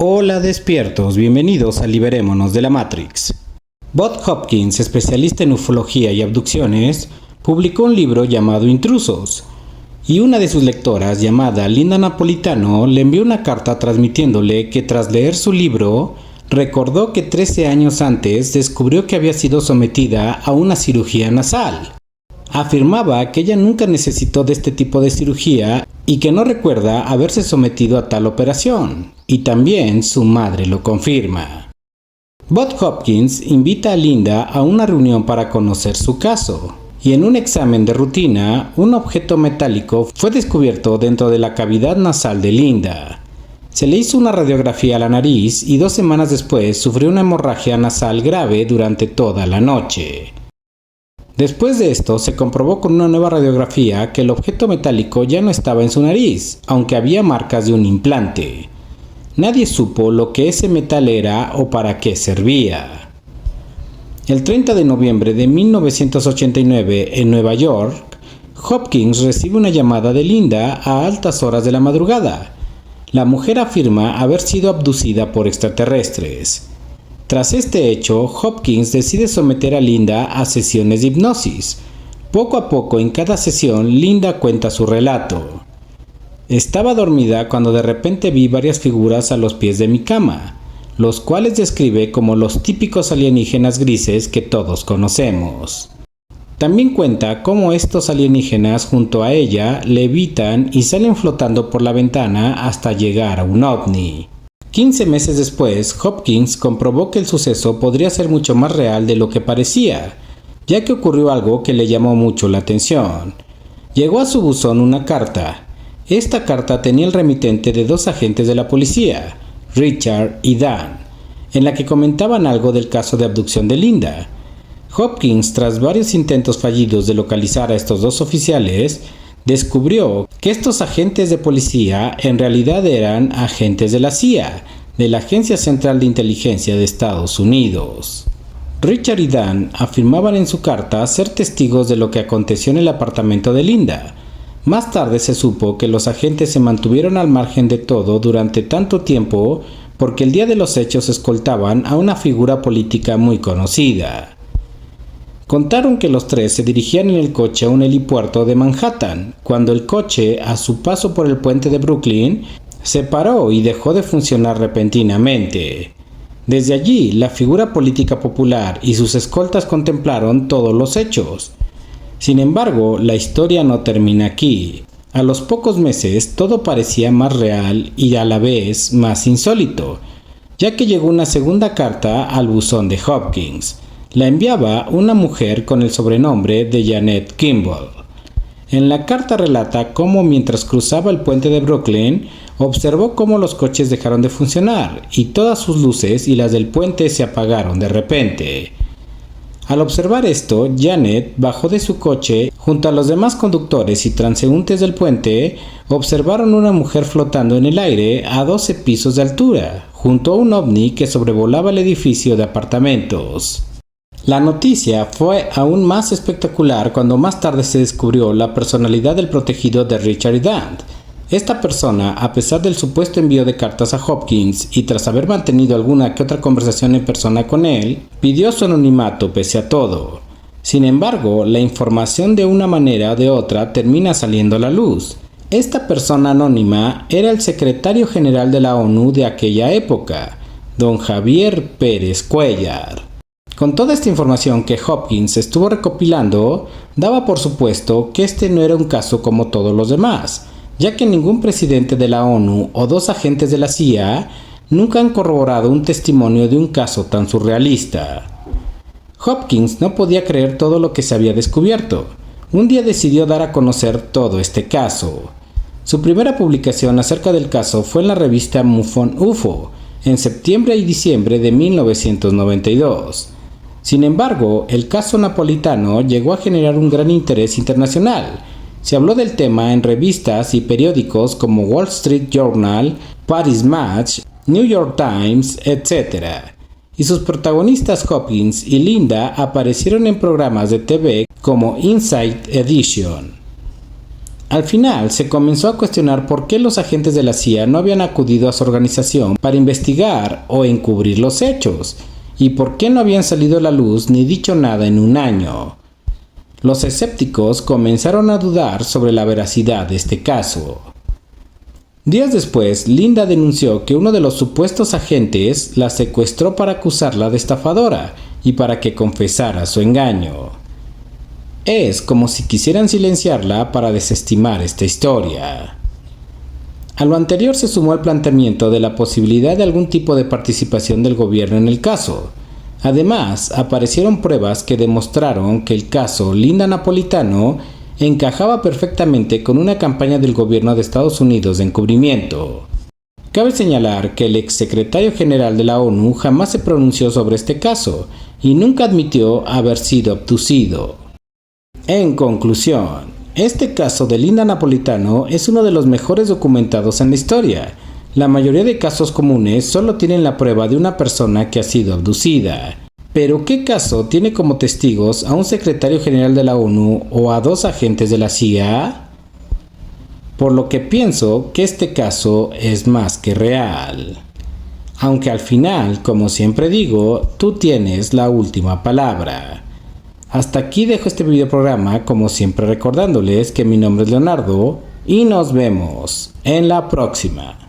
Hola despiertos, bienvenidos a Liberémonos de la Matrix. Bob Hopkins, especialista en ufología y abducciones, publicó un libro llamado Intrusos, y una de sus lectoras, llamada Linda Napolitano, le envió una carta transmitiéndole que tras leer su libro, recordó que 13 años antes descubrió que había sido sometida a una cirugía nasal. Afirmaba que ella nunca necesitó de este tipo de cirugía y que no recuerda haberse sometido a tal operación, y también su madre lo confirma. Bob Hopkins invita a Linda a una reunión para conocer su caso, y en un examen de rutina, un objeto metálico fue descubierto dentro de la cavidad nasal de Linda. Se le hizo una radiografía a la nariz y 2 semanas después sufrió una hemorragia nasal grave durante toda la noche. Después de esto, se comprobó con una nueva radiografía que el objeto metálico ya no estaba en su nariz, aunque había marcas de un implante. Nadie supo lo que ese metal era o para qué servía. El 30 de noviembre de 1989, en Nueva York, Hopkins recibe una llamada de Linda a altas horas de la madrugada. La mujer afirma haber sido abducida por extraterrestres. Tras este hecho, Hopkins decide someter a Linda a sesiones de hipnosis. Poco a poco, en cada sesión, Linda cuenta su relato. Estaba dormida cuando de repente vi varias figuras a los pies de mi cama, los cuales describe como los típicos alienígenas grises que todos conocemos. También cuenta cómo estos alienígenas junto a ella levitan y salen flotando por la ventana hasta llegar a un ovni. 15 meses después, Hopkins comprobó que el suceso podría ser mucho más real de lo que parecía, ya que ocurrió algo que le llamó mucho la atención. Llegó a su buzón una carta. Esta carta tenía el remitente de 2 agentes de la policía, Richard y Dan, en la que comentaban algo del caso de abducción de Linda. Hopkins, tras varios intentos fallidos de localizar a estos 2 oficiales, descubrió que estos agentes de policía en realidad eran agentes de la CIA, de la Agencia Central de Inteligencia de Estados Unidos. Richard y Dan afirmaban en su carta ser testigos de lo que aconteció en el apartamento de Linda. Más tarde se supo que los agentes se mantuvieron al margen de todo durante tanto tiempo porque el día de los hechos escoltaban a una figura política muy conocida. Contaron que los 3 se dirigían en el coche a un helipuerto de Manhattan, cuando el coche, a su paso por el puente de Brooklyn, se paró y dejó de funcionar repentinamente. Desde allí, la figura política popular y sus escoltas contemplaron todos los hechos. Sin embargo, la historia no termina aquí. A los pocos meses, todo parecía más real y a la vez más insólito, ya que llegó una segunda carta al buzón de Hopkins. La enviaba una mujer con el sobrenombre de Janet Kimball. En la carta relata cómo mientras cruzaba el puente de Brooklyn, observó cómo los coches dejaron de funcionar y todas sus luces y las del puente se apagaron de repente. Al observar esto, Janet bajó de su coche. Junto a los demás conductores y transeúntes del puente, observaron una mujer flotando en el aire a 12 pisos de altura, junto a un ovni que sobrevolaba el edificio de apartamentos. La noticia fue aún más espectacular cuando más tarde se descubrió la personalidad del protegido de Richard y Dan. Esta persona, a pesar del supuesto envío de cartas a Hopkins y tras haber mantenido alguna que otra conversación en persona con él, pidió su anonimato pese a todo. Sin embargo, la información de una manera o de otra termina saliendo a la luz. Esta persona anónima era el secretario general de la ONU de aquella época, don Javier Pérez Cuéllar. Con toda esta información que Hopkins estuvo recopilando, daba por supuesto que este no era un caso como todos los demás, ya que ningún presidente de la ONU o 2 agentes de la CIA nunca han corroborado un testimonio de un caso tan surrealista. Hopkins no podía creer todo lo que se había descubierto. Un día decidió dar a conocer todo este caso. Su primera publicación acerca del caso fue en la revista MUFON UFO, en septiembre y diciembre de 1992. Sin embargo, el caso napolitano llegó a generar un gran interés internacional. Se habló del tema en revistas y periódicos como Wall Street Journal, Paris Match, New York Times, etc. Y sus protagonistas Hopkins y Linda aparecieron en programas de TV como Inside Edition. Al final se comenzó a cuestionar por qué los agentes de la CIA no habían acudido a su organización para investigar o encubrir los hechos, y por qué no habían salido a la luz ni dicho nada en un año. Los escépticos comenzaron a dudar sobre la veracidad de este caso. Días después, Linda denunció que uno de los supuestos agentes la secuestró para acusarla de estafadora y para que confesara su engaño. Es como si quisieran silenciarla para desestimar esta historia. A lo anterior se sumó el planteamiento de la posibilidad de algún tipo de participación del gobierno en el caso. Además, aparecieron pruebas que demostraron que el caso Linda Napolitano encajaba perfectamente con una campaña del gobierno de Estados Unidos de encubrimiento. Cabe señalar que el exsecretario general de la ONU jamás se pronunció sobre este caso y nunca admitió haber sido abducido. En conclusión, este caso de Linda Napolitano es uno de los mejores documentados en la historia. La mayoría de casos comunes solo tienen la prueba de una persona que ha sido abducida. Pero ¿qué caso tiene como testigos a un secretario general de la ONU o a 2 agentes de la CIA? Por lo que pienso que este caso es más que real. Aunque al final, como siempre digo, tú tienes la última palabra. Hasta aquí dejo este videoprograma, como siempre recordándoles que mi nombre es Leonardo y nos vemos en la próxima.